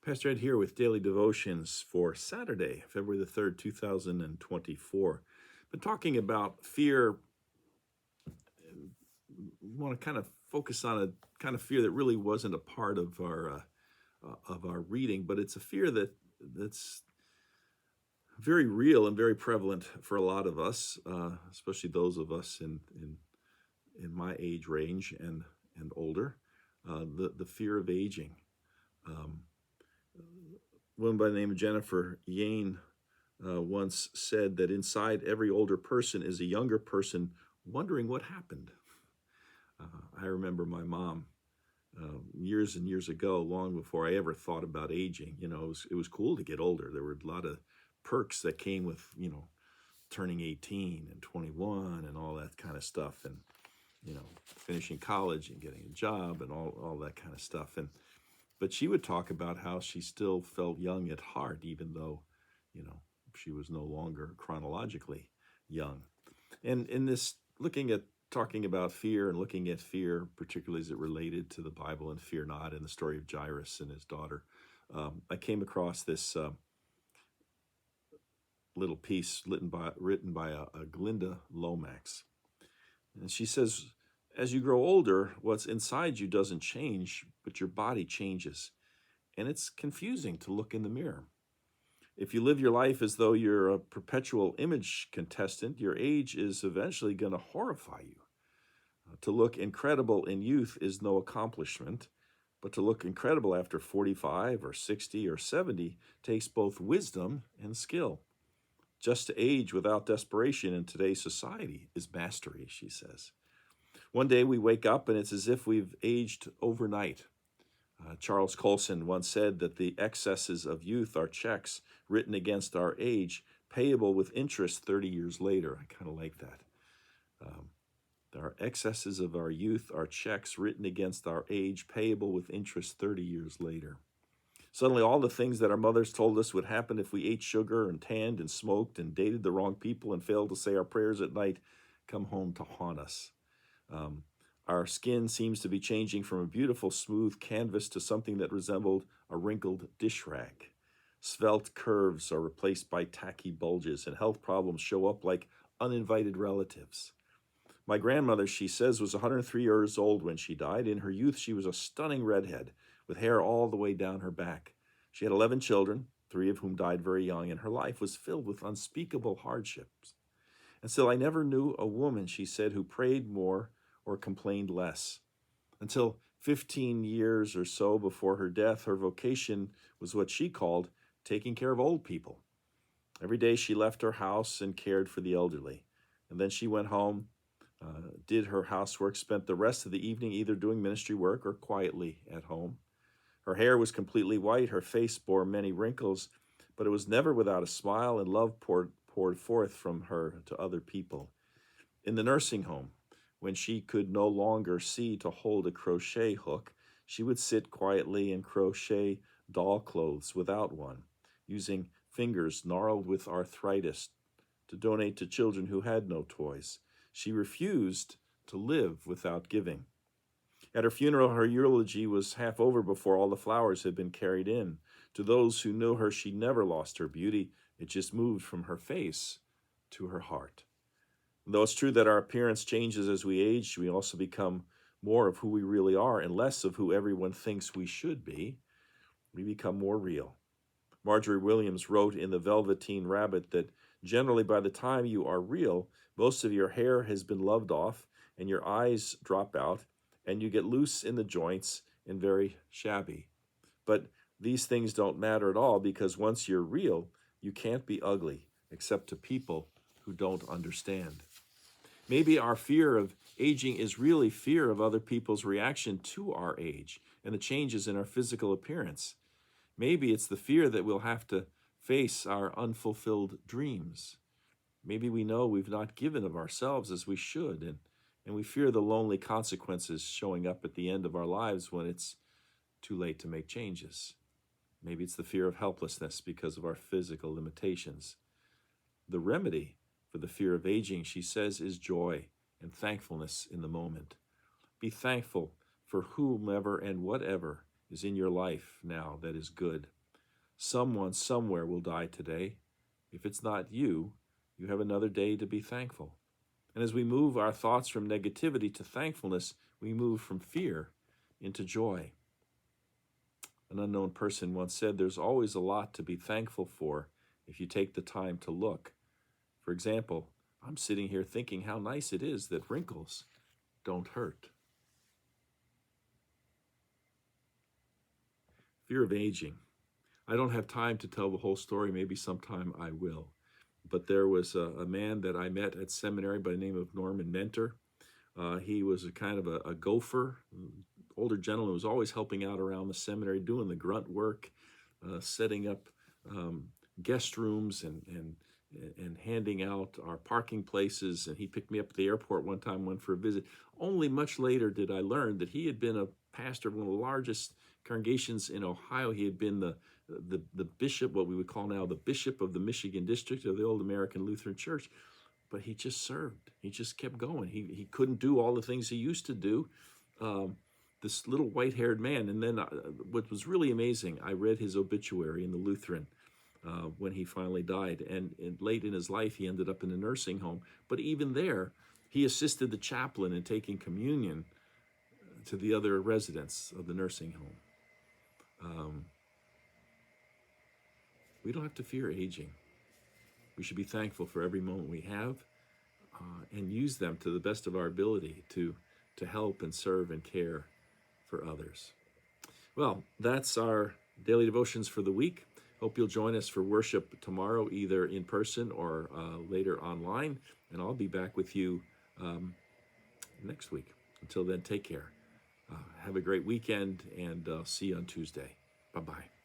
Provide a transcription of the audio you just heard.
Pastor Ed here with Daily Devotions for Saturday, February the 3rd, 2024. Been talking about fear. We want to kind of focus on a kind of fear that really wasn't a part of our reading, but it's a fear that's very real and very prevalent for a lot of us, especially those of us in my age range and older. The fear of aging. A woman by the name of Jennifer Yane once said that inside every older person is a younger person wondering what happened. I remember my mom years and years ago, long before I ever thought about aging. It was cool to get older. There were a lot of perks that came with, turning 18 and 21 and all that kind of stuff, and finishing college and getting a job and all that kind of stuff. But she would talk about how she still felt young at heart, even though, she was no longer chronologically young. And in this, talking about fear and looking at fear, particularly as it related to the Bible and fear not, in the story of Jairus and his daughter, I came across this little piece written by a Glinda Lomax. And she says, as you grow older, what's inside you doesn't change, but your body changes. And it's confusing to look in the mirror. If you live your life as though you're a perpetual image contestant, your age is eventually going to horrify you. To look incredible in youth is no accomplishment, but to look incredible after 45 or 60 or 70 takes both wisdom and skill. Just to age without desperation in today's society is mastery, she says. One day we wake up and it's as if we've aged overnight. Charles Colson once said that the excesses of youth are checks written against our age, payable with interest 30 years later. I kind of like that. Our excesses of our youth are checks written against our age, payable with interest 30 years later. Suddenly, all the things that our mothers told us would happen if we ate sugar and tanned and smoked and dated the wrong people and failed to say our prayers at night come home to haunt us. Our skin seems to be changing from a beautiful, smooth canvas to something that resembled a wrinkled dish rag. Svelte curves are replaced by tacky bulges, and health problems show up like uninvited relatives. My grandmother, she says, was 103 years old when she died. In her youth, she was a stunning redhead with hair all the way down her back. She had 11 children, 3 of whom died very young, and her life was filled with unspeakable hardships. And still, I never knew a woman, she said, who prayed more or complained less. Until 15 years or so before her death, her vocation was what she called taking care of old people. Every day she left her house and cared for the elderly. And then she went home, did her housework, spent the rest of the evening either doing ministry work or quietly at home. Her hair was completely white, her face bore many wrinkles, but it was never without a smile, and love poured forth from her to other people. In the nursing home, when she could no longer see to hold a crochet hook, she would sit quietly and crochet doll clothes without one, using fingers gnarled with arthritis to donate to children who had no toys. She refused to live without giving. At her funeral, her eulogy was half over before all the flowers had been carried in. To those who knew her, she never lost her beauty. It just moved from her face to her heart. Though it's true that our appearance changes as we age, we also become more of who we really are and less of who everyone thinks we should be. We become more real. Marjorie Williams wrote in The Velveteen Rabbit that generally by the time you are real, most of your hair has been loved off and your eyes drop out and you get loose in the joints and very shabby. But these things don't matter at all, because once you're real, you can't be ugly except to people who don't understand. Maybe our fear of aging is really fear of other people's reaction to our age and the changes in our physical appearance. Maybe it's the fear that we'll have to face our unfulfilled dreams. Maybe we know we've not given of ourselves as we should, and we fear the lonely consequences showing up at the end of our lives when it's too late to make changes. Maybe it's the fear of helplessness because of our physical limitations. The remedy for the fear of aging, she says, is joy and thankfulness in the moment. Be thankful for whomever and whatever is in your life now that is good. Someone somewhere will die today. If it's not you, you have another day to be thankful. And as we move our thoughts from negativity to thankfulness, we move from fear into joy. An unknown person once said, there's always a lot to be thankful for if you take the time to look. For example, I'm sitting here thinking how nice it is that wrinkles don't hurt. Fear of aging. I don't have time to tell the whole story. Maybe sometime I will. But there was a man that I met at seminary by the name of Norman Mentor. He was a kind of a gopher, older gentleman who was always helping out around the seminary, doing the grunt work, setting up guest rooms and handing out our parking places. And he picked me up at the airport one time, went for a visit. Only much later did I learn that he had been a pastor of one of the largest congregations in Ohio. He had been the bishop, what we would call now the bishop of the Michigan district of the old American Lutheran Church. But he just served. He just kept going. He couldn't do all the things he used to do. This little white-haired man. And then what was really amazing, I read his obituary in the Lutheran when he finally died. And late in his life, he ended up in a nursing home. But even there, he assisted the chaplain in taking communion to the other residents of the nursing home. We don't have to fear aging. We should be thankful for every moment we have and use them to the best of our ability to help and serve and care for others. Well, that's our daily devotions for the week. Hope you'll join us for worship tomorrow, either in person or later online. And I'll be back with you next week. Until then, take care. Have a great weekend, and see you on Tuesday. Bye-bye.